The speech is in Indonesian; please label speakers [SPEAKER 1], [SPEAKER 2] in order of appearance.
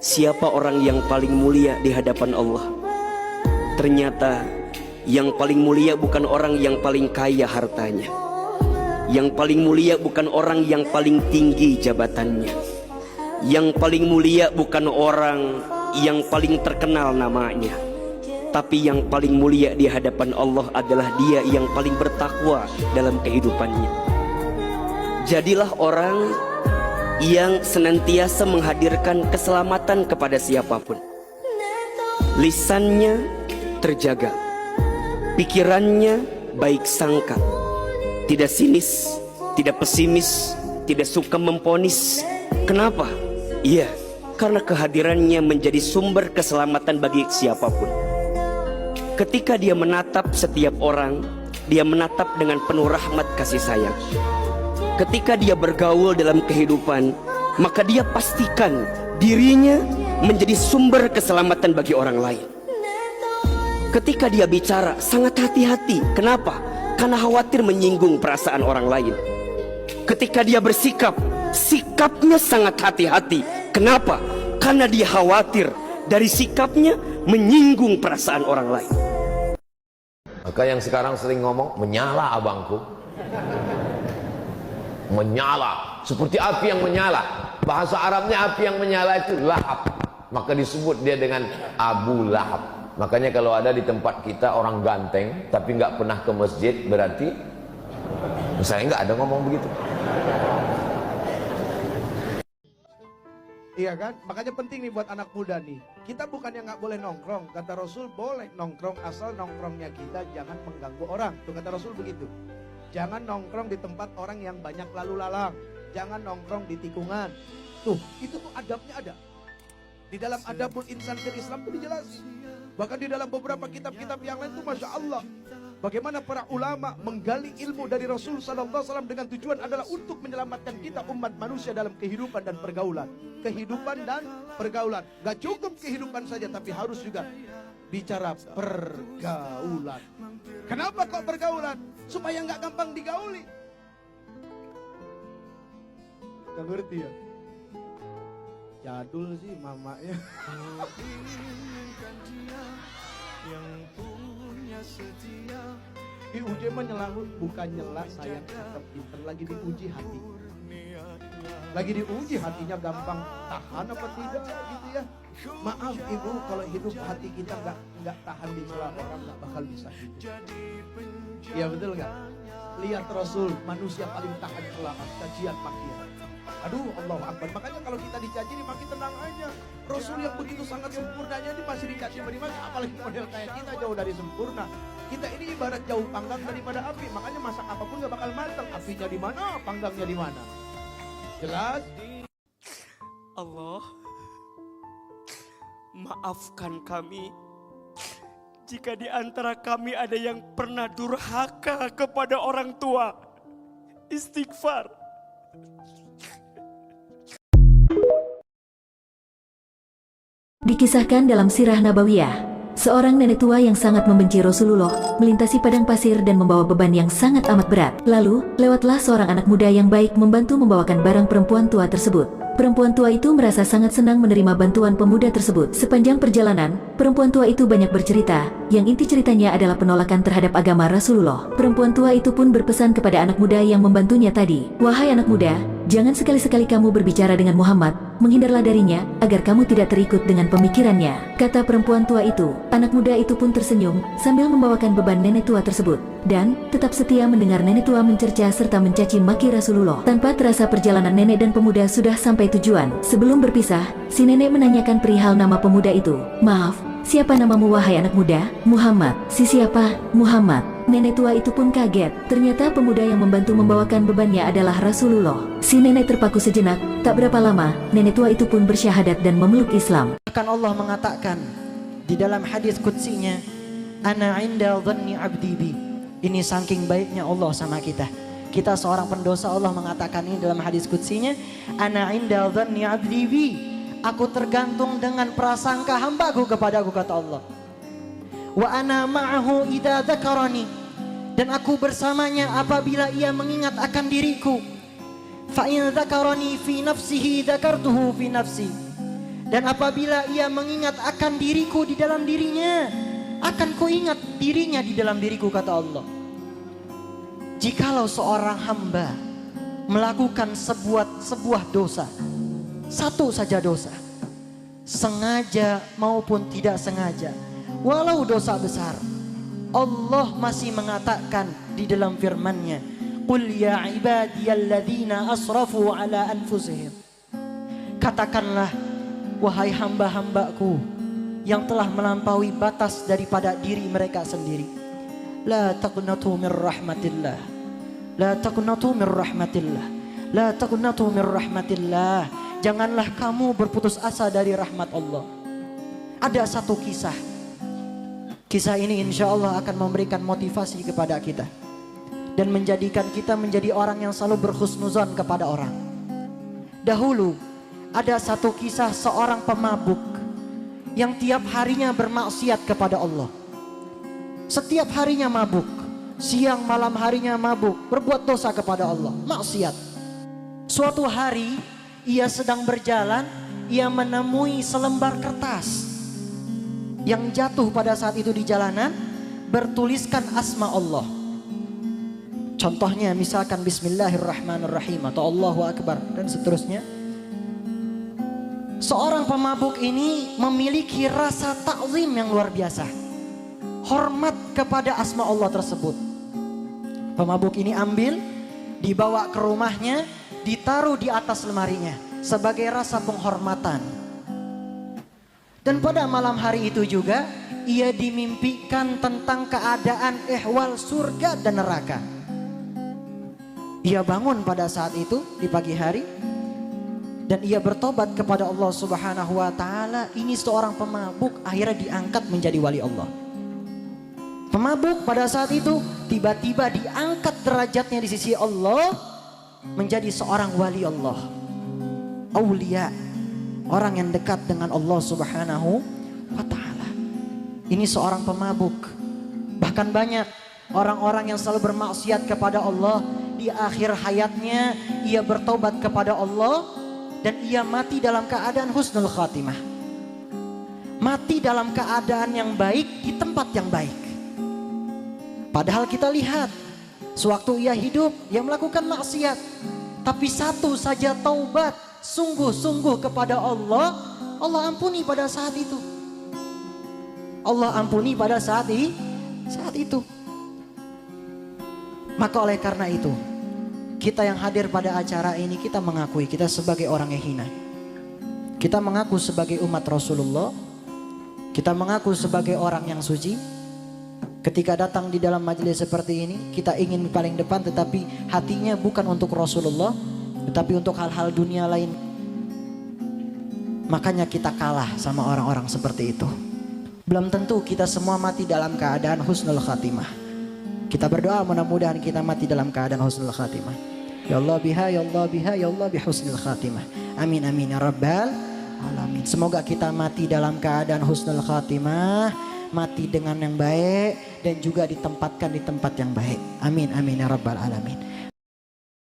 [SPEAKER 1] siapa orang yang paling mulia di hadapan Allah? Ternyata yang paling mulia bukan orang yang paling kaya hartanya. Yang paling mulia bukan orang yang paling tinggi jabatannya. Yang paling mulia bukan orang yang paling terkenal namanya. Tapi yang paling mulia di hadapan Allah adalah dia yang paling bertakwa dalam kehidupannya. Jadilah orang yang senantiasa menghadirkan keselamatan kepada siapapun. Lisannya terjaga, pikirannya baik sangka, tidak sinis, tidak pesimis, tidak suka memponis. Kenapa? Iya, karena kehadirannya menjadi sumber keselamatan bagi siapapun. Ketika dia menatap setiap orang, dia menatap dengan penuh rahmat kasih sayang. Ketika dia bergaul dalam kehidupan, maka dia pastikan dirinya menjadi sumber keselamatan bagi orang lain. Ketika dia bicara, sangat hati-hati. Kenapa? Karena khawatir menyinggung perasaan orang lain. Ketika dia bersikap, sikapnya sangat hati-hati. Kenapa? Karena dia khawatir dari sikapnya menyinggung perasaan orang lain.
[SPEAKER 2] Maka yang sekarang sering ngomong, menyala abangku. Menyala, seperti api yang menyala. Bahasa Arabnya api yang menyala itu lahab. Maka disebut dia dengan Abu Lahab. Makanya kalau ada di tempat kita orang ganteng tapi nggak pernah ke masjid, berarti saya nggak ada ngomong begitu.
[SPEAKER 3] Iya kan? Makanya penting nih buat anak muda nih. Kita bukannya nggak boleh nongkrong. Kata Rasul boleh nongkrong, asal nongkrongnya kita jangan mengganggu orang. Tuh kata Rasul begitu. Jangan nongkrong di tempat orang yang banyak lalu lalang. Jangan nongkrong di tikungan. Tuh, itu tuh adabnya ada. Di dalam Adabul Insan fil Islam itu dijelasin. Bahkan di dalam beberapa kitab-kitab yang lain itu Masya Allah. Bagaimana para ulama menggali ilmu dari Rasul SAW dengan tujuan adalah untuk menyelamatkan kita umat manusia dalam kehidupan dan pergaulan. Kehidupan dan pergaulan. Gak cukup kehidupan saja, tapi harus juga bicara pergaulan. Kenapa kok pergaulan? Supaya gak gampang digauli. Gak ngerti ya? Jadul sih mamanya. Diuji menyelahut, bukan nyela sayang tetap pinter. Lagi diuji hati. Lagi diuji hatinya gampang tahan apa tidak gitu ya. Maaf ibu, kalau hidup hati kita nggak tahan dicela orang, nggak bakal bisa hidup. Iya betul nggak? Lihat Rasul, manusia paling tahan celaan, cacian makian. Aduh, Allahu Akbar. Makanya kalau kita dicaci makin tenang aja. Rasul yang begitu sangat sempurnanya ini masih dicaci maki, apalagi model kayak kita jauh dari sempurna. Kita ini ibarat jauh panggang daripada api. Makanya masak apapun gak bakal matang. Apinya di mana, panggangnya di mana. Jelas?
[SPEAKER 1] Allah, maafkan kami jika di antara kami ada yang pernah durhaka kepada orang tua. Istighfar.
[SPEAKER 4] Dikisahkan dalam Sirah Nabawiyah, seorang nenek tua yang sangat membenci Rasulullah melintasi padang pasir dan membawa beban yang sangat amat berat. Lalu, lewatlah seorang anak muda yang baik membantu membawakan barang perempuan tua tersebut. Perempuan tua itu merasa sangat senang menerima bantuan pemuda tersebut. Sepanjang perjalanan, perempuan tua itu banyak bercerita, yang inti ceritanya adalah penolakan terhadap agama Rasulullah. Perempuan tua itu pun berpesan kepada anak muda yang membantunya tadi, "Wahai anak muda, jangan sekali-sekali kamu berbicara dengan Muhammad, menghindarlah darinya, agar kamu tidak terikut dengan pemikirannya," kata perempuan tua itu. Anak muda itu pun tersenyum, sambil membawakan beban nenek tua tersebut, dan tetap setia mendengar nenek tua mencerca serta mencaci maki Rasulullah. Tanpa terasa perjalanan nenek dan pemuda sudah sampai tujuan. Sebelum berpisah, si nenek menanyakan perihal nama pemuda itu. "Maaf, siapa namamu wahai anak muda?" "Muhammad." "Si siapa?" "Muhammad." Nenek tua itu pun kaget. Ternyata pemuda yang membantu membawakan bebannya adalah Rasulullah. Si nenek terpaku sejenak. Tak berapa lama, nenek tua itu pun bersyahadat dan memeluk Islam.
[SPEAKER 5] Bahkan Allah mengatakan di dalam hadis qudsinya, "Ana 'inda dhanni 'abdi bi." Ini saking baiknya Allah sama kita. Kita seorang pendosa, Allah mengatakan ini dalam hadis qudsinya, "Ana 'inda dhanni 'abdi bi." Aku tergantung dengan prasangka hambaku kepadaku, kata Allah. "Wa ana ma'ahu idza dzakarani." Dan aku bersamanya apabila ia mengingat akan diriku. "Fa in dzakarani fi nafsihi dzakartuhu fi nafsi." Dan apabila ia mengingat akan diriku di dalam dirinya, akan kuingat dirinya di dalam diriku, kata Allah. Jikalau seorang hamba melakukan sebuah dosa, satu saja dosa, sengaja maupun tidak sengaja, walau dosa besar, Allah masih mengatakan di dalam firman-Nya, "Qul ya ibadiyalladzina asrafu ala anfusihim." Katakanlah, wahai hamba-hambaku yang telah melampaui batas daripada diri mereka sendiri, la taqnatu min rahmatillah, la taqnatu min rahmatillah, la taqnatu min rahmatillah. Janganlah kamu berputus asa dari rahmat Allah. Ada satu kisah. Kisah ini insya Allah akan memberikan motivasi kepada kita dan menjadikan kita menjadi orang yang selalu berhusnuzon kepada orang. Dahulu ada satu kisah seorang pemabuk yang tiap harinya bermaksiat kepada Allah. Setiap harinya mabuk, siang malam harinya mabuk, berbuat dosa kepada Allah, maksiat. Suatu hari ia sedang berjalan, ia menemui selembar kertas yang jatuh pada saat itu di jalanan, bertuliskan asma Allah. Contohnya misalkan Bismillahirrahmanirrahim atau Allahu Akbar dan seterusnya. Seorang pemabuk ini memiliki rasa takzim yang luar biasa, hormat kepada asma Allah tersebut. Pemabuk ini ambil, dibawa ke rumahnya, ditaruh di atas lemarinya sebagai rasa penghormatan. Dan pada malam hari itu juga ia dimimpikan tentang keadaan ehwal surga dan neraka. Ia bangun pada saat itu di pagi hari dan ia bertobat kepada Allah Subhanahu wa taala. Ini seorang pemabuk akhirnya diangkat menjadi wali Allah. Pemabuk pada saat itu tiba-tiba diangkat derajatnya di sisi Allah menjadi seorang wali Allah. Aulia, orang yang dekat dengan Allah Subhanahu wa taala. Ini seorang pemabuk. Bahkan banyak orang-orang yang selalu bermaksiat kepada Allah, di akhir hayatnya ia bertobat kepada Allah dan ia mati dalam keadaan husnul khatimah. Mati dalam keadaan yang baik di tempat yang baik. Padahal kita lihat, sewaktu ia hidup, ia melakukan maksiat. Tapi satu saja taubat, sungguh-sungguh kepada Allah, Allah ampuni pada saat itu. Allah ampuni pada saat itu. Maka oleh karena itu, kita yang hadir pada acara ini, kita mengakui kita sebagai orang yang hina. Kita mengaku sebagai umat Rasulullah. Kita mengaku sebagai orang yang suci. Ketika datang di dalam majelis seperti ini, kita ingin paling depan, tetapi hatinya bukan untuk Rasulullah, tetapi untuk hal-hal dunia lain. Makanya kita kalah sama orang-orang seperti itu. Belum tentu kita semua mati dalam keadaan husnul khatimah. Kita berdoa mudah-mudahan kita mati dalam keadaan husnul khatimah. Ya Allah biha, ya Allah biha, ya Allah bihusnul khatimah. Amin amin ya rabbal alamin. Semoga kita mati dalam keadaan husnul khatimah, mati dengan yang baik dan juga ditempatkan di tempat yang baik. Amin amin ya rabbal alamin.